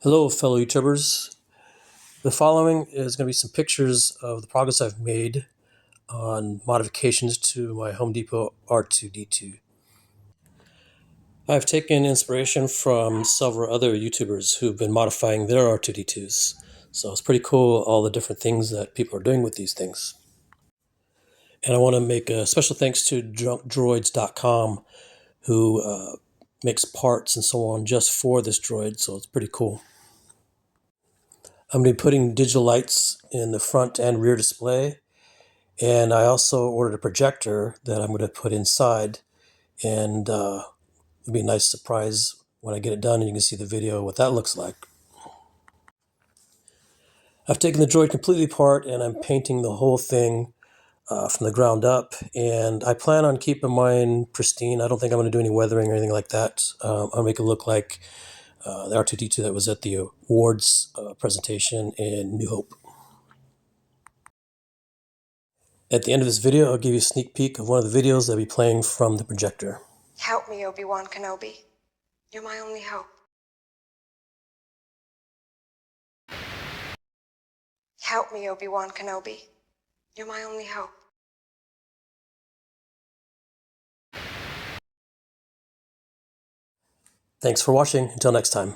Hello, fellow YouTubers. The following is going to be some pictures of the progress I've made on modifications to my Home Depot R2D2. I've taken inspiration from several other YouTubers who've been modifying their R2D2s. So it's pretty cool, all the different things that people are doing with these things. And I want to make a special thanks to junkdroids.com, who makes parts and so on just for this droid, so it's pretty cool. I'm going to be putting digital lights in the front and rear display, and I also ordered a projector that I'm going to put inside, and it'll be a nice surprise when I get it done and you can see the video what that looks like. I've taken the droid completely apart and I'm painting the whole thing from the ground up, and I plan on keeping mine pristine. I don't think I'm going to do any weathering or anything like that. I'll make it look like the R2D2 that was at the awards presentation in New Hope. At the end of this video, I'll give you a sneak peek of one of the videos that'll be playing from the projector. Help me, Obi-Wan Kenobi. You're my only hope. Help me, Obi-Wan Kenobi. You're my only hope. Thanks for watching. Until next time.